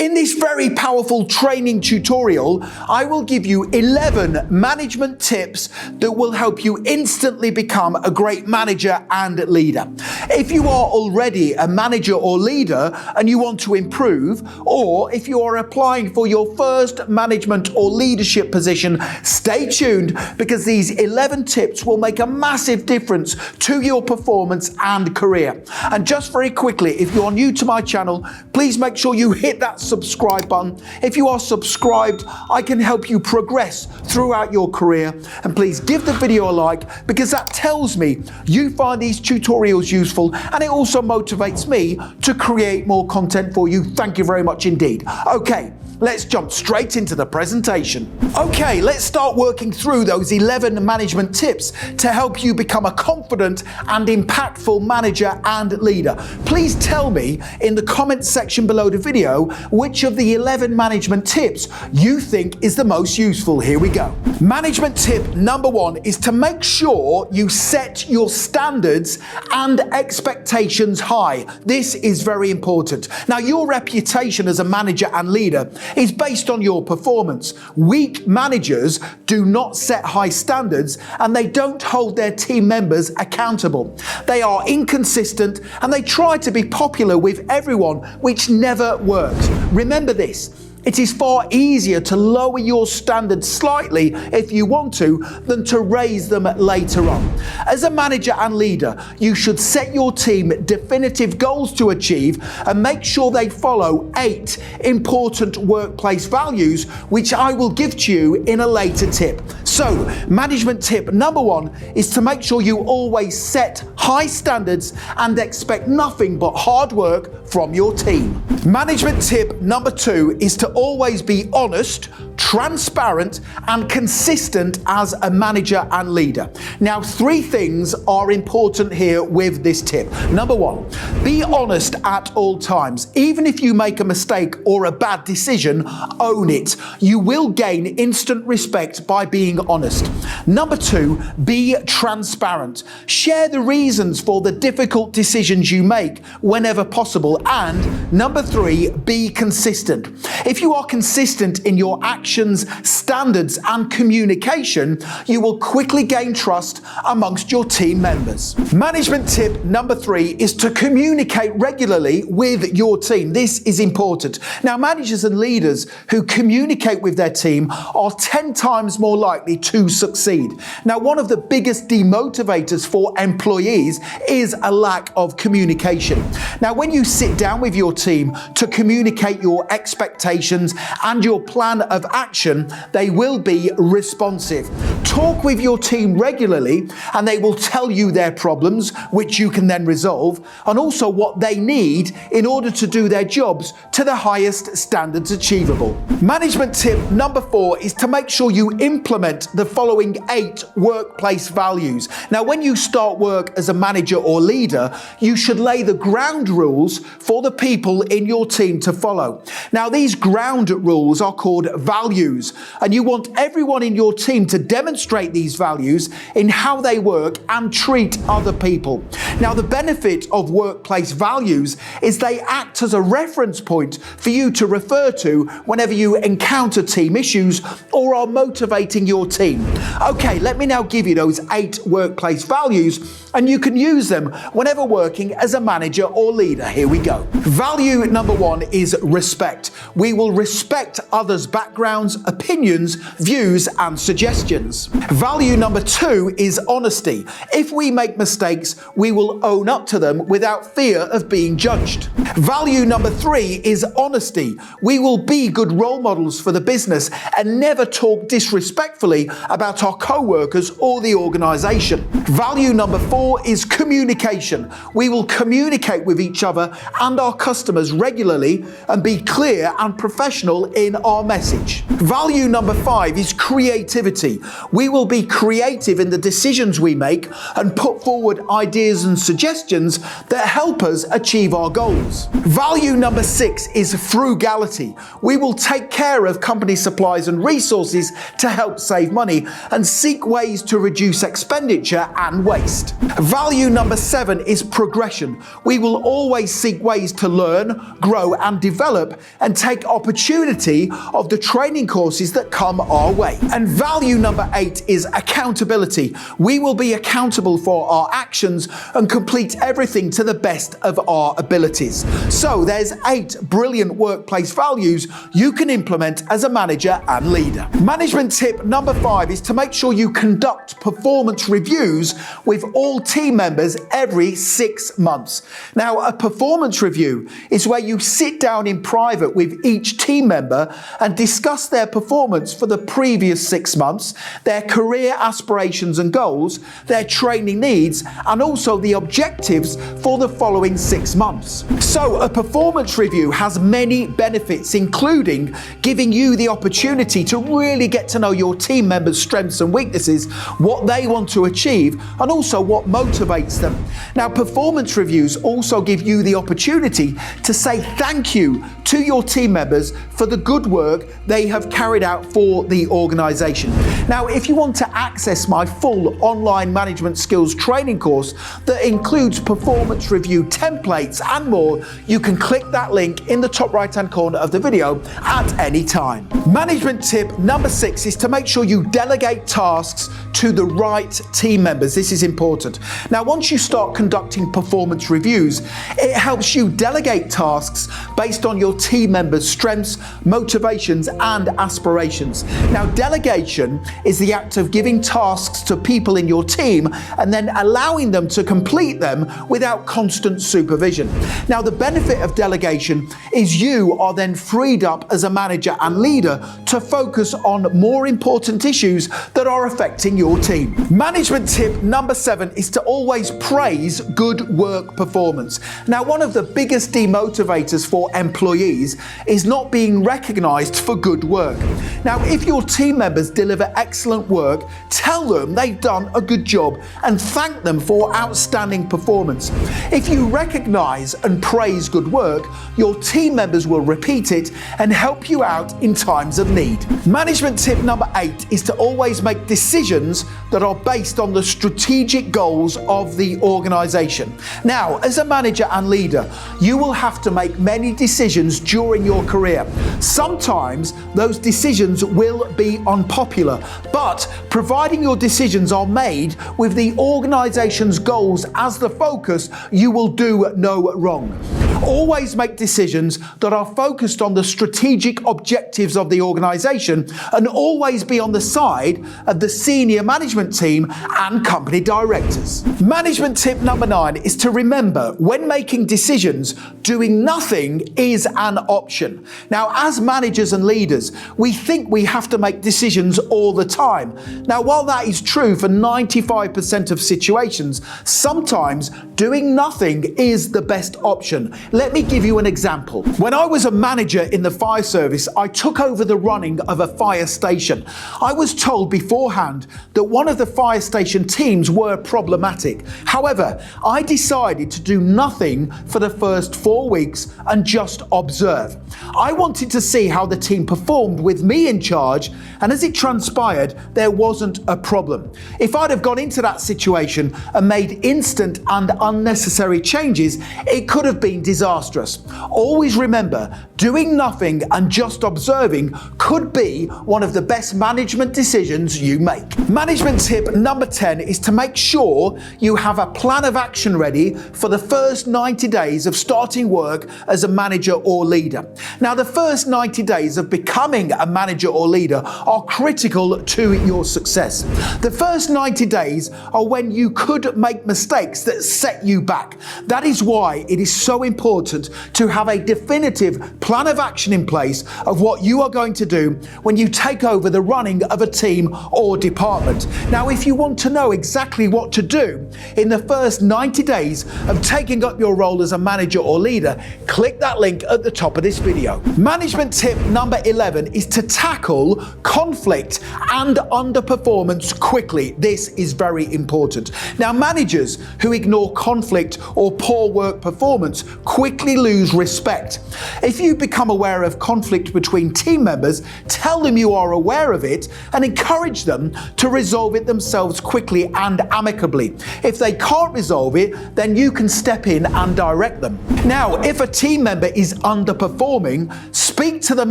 In this very powerful training tutorial, I will give you 11 management tips that will help you instantly become a great manager and leader. If you are already a manager or leader and you want to improve, or if you are applying for your first management or leadership position, stay tuned because these 11 tips will make a massive difference to your performance and career. And just very quickly, if you are new to my channel, please make sure you hit that subscribe button. If you are subscribed, I can help you progress throughout your career. And please give the video a like because that tells me you find these tutorials useful, and it also motivates me to create more content for you. Thank you very much indeed. Okay, let's jump straight into the presentation. Okay, let's start working through those 11 management tips to help you become a confident and impactful manager and leader. Please tell me in the comments section below the video which of the 11 management tips you think is the most useful. Here we go. Management tip number 1 is to make sure you set your standards and expectations high. This is very important. Now, your reputation as a manager and leader is based on your performance. Weak managers do not set high standards and they don't hold their team members accountable. They are inconsistent and they try to be popular with everyone, which never works. Remember this. It is far easier to lower your standards slightly if you want to than to raise them later on. As a manager and leader, you should set your team definitive goals to achieve and make sure they follow 8 important workplace values, which I will give to you in a later tip. So, management tip number 1 is to make sure you always set high standards and expect nothing but hard work from your team. Management tip number 2 is to always be honest, transparent, and consistent as a manager and leader. Now, 3 things are important here with this tip. Number 1, be honest at all times. Even if you make a mistake or a bad decision, own it. You will gain instant respect by being honest. Number 2, be transparent. Share the reasons for the difficult decisions you make whenever possible. And number 3, be consistent. If you are consistent in your actions, standards, and communication, you will quickly gain trust amongst your team members. Management tip number 3 is to communicate regularly with your team. This is important. Now, managers and leaders who communicate with their team are 10 times more likely to succeed. Now, one of the biggest demotivators for employees is a lack of communication. Now, when you sit down with your team to communicate your expectations and your plan of action, they will be responsive. Talk with your team regularly and they will tell you their problems, which you can then resolve, and also what they need in order to do their jobs to the highest standards achievable. Management tip number 4 is to make sure you implement the following 8 workplace values. Now, when you start work as a manager or leader, you should lay the ground rules for the people in your team to follow. Now, these ground rules are called values, and you want everyone in your team to demonstrate these values in how they work and treat other people. Now, the benefit of workplace values is they act as a reference point for you to refer to whenever you encounter team issues or are motivating your team. Okay, let me now give you those 8 workplace values, and you can use them whenever working as a manager or leader. Here we go. Value number 1 is respect. We will respect others' backgrounds, opinions, views, and suggestions. Value number 2 is honesty. If we make mistakes, we will own up to them without fear of being judged. Value number 3 is honesty. We will be good role models for the business and never talk disrespectfully about our co-workers or the organization. Value number 4 is communication. We will communicate with each other and our customers regularly and be clear and professional in our message. change. Value number 5 is creativity. We will be creative in the decisions we make and put forward ideas and suggestions that help us achieve our goals. Value number 6 is frugality. We will take care of company supplies and resources to help save money and seek ways to reduce expenditure and waste. Value number 7 is progression. We will always seek ways to learn, grow and develop and take opportunity of the training courses that come our way. And value number 8 is accountability. We will be accountable for our actions and complete everything to the best of our abilities. So there's 8 brilliant workplace values you can implement as a manager and leader. Management tip number 5 is to make sure you conduct performance reviews with all team members every 6 months. Now, a performance review is where you sit down in private with each team member and discuss their performance for the previous 6 months, their career aspirations and goals, their training needs, and also the objectives for the following 6 months. So a performance review has many benefits, including giving you the opportunity to really get to know your team members' strengths and weaknesses, what they want to achieve, and also what motivates them. Now, performance reviews also give you the opportunity to say thank you to your team members for the good work they have carried out for the organization. Now, if you want to access my full online management skills training course that includes performance review templates and more, you can click that link in the top right-hand corner of the video at any time. Management tip number 6 is to make sure you delegate tasks to the right team members. This is important. Now, once you start conducting performance reviews, it helps you delegate tasks based on your team members' strengths, motivations, and aspirations. Now, delegation is the act of giving tasks to people in your team and then allowing them to complete them without constant supervision. Now, the benefit of delegation is you are then freed up as a manager and leader to focus on more important issues that are affecting your team. Management tip number 7 is to always praise good work performance. Now, one of the biggest demotivators for employees is not being recognized for good work. Now, if your team members deliver excellent work, tell them they've done a good job and thank them for outstanding performance. If you recognize and praise good work, your team members will repeat it and help you out in times of need. Management tip number 8 is to always make decisions that are based on the strategic goals of the organization. Now, as a manager and leader, you will have to make many decisions during your career. Sometimes those decisions will be unpopular, but providing your decisions are made with the organization's goals as the focus, you will do no wrong. Always make decisions that are focused on the strategic objectives of the organization and always be on the side of the senior management team and company directors. Management tip number 9 is to remember, when making decisions, doing nothing is an option. Now, as managers and leaders, we think we have to make decisions all the time. Now, while that is true for 95% of situations, sometimes doing nothing is the best option. Let me give you an example. When I was a manager in the fire service, I took over the running of a fire station. I was told beforehand that one of the fire station teams were problematic. However, I decided to do nothing for the first 4 weeks and just observe. I wanted to see how the team performed with me in charge, and as it transpired, there wasn't a problem. If I'd have gone into that situation and made instant and unnecessary changes, it could have been disastrous. Always remember, doing nothing and just observing could be one of the best management decisions you make. Management tip number 10 is to make sure you have a plan of action ready for the first 90 days of starting work as a manager or leader. Now, the first 90 days of becoming a manager or leader are critical to your success. The first 90 days are when you could make mistakes that set you back. That is why it is so important important to have a definitive plan of action in place of what you are going to do when you take over the running of a team or department. Now, if you want to know exactly what to do in the first 90 days of taking up your role as a manager or leader, click that link at the top of this video. Management tip number 11 is to tackle conflict and underperformance quickly. This is very important. Now, managers who ignore conflict or poor work performance quickly lose respect. If you become aware of conflict between team members, tell them you are aware of it and encourage them to resolve it themselves quickly and amicably. If they can't resolve it, then you can step in and direct them. Now, if a team member is underperforming, speak to them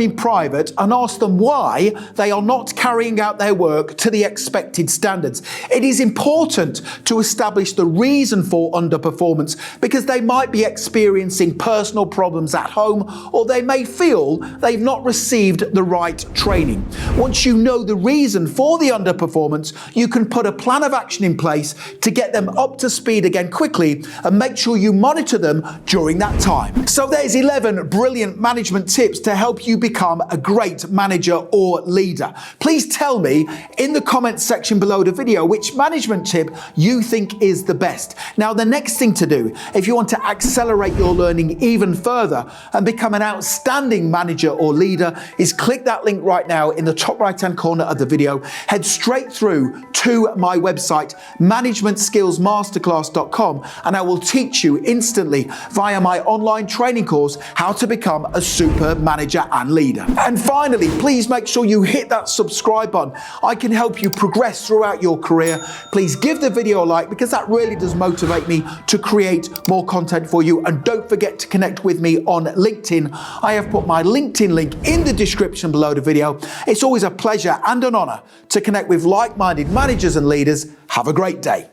in private and ask them why they are not carrying out their work to the expected standards. It is important to establish the reason for underperformance because they might be experiencing personal problems at home, or they may feel they've not received the right training. Once you know the reason for the underperformance, you can put a plan of action in place to get them up to speed again quickly and make sure you monitor them during that time. So there's 11 brilliant management tips to help you become a great manager or leader. Please tell me in the comments section below the video which management tip you think is the best. Now, the next thing to do, if you want to accelerate your learning even further and become an outstanding manager or leader, is click that link right now in the top right-hand corner of the video. Head straight through to my website, managementskillsmasterclass.com, and I will teach you instantly via my online training course how to become a super manager and leader. And finally, please make sure you hit that subscribe button. I can help you progress throughout your career. Please give the video a like because that really does motivate me to create more content for you. And don't forget to connect with me on LinkedIn. I have put my LinkedIn link in the description below the video. It's always a pleasure and an honor to connect with like-minded managers and leaders. Have a great day.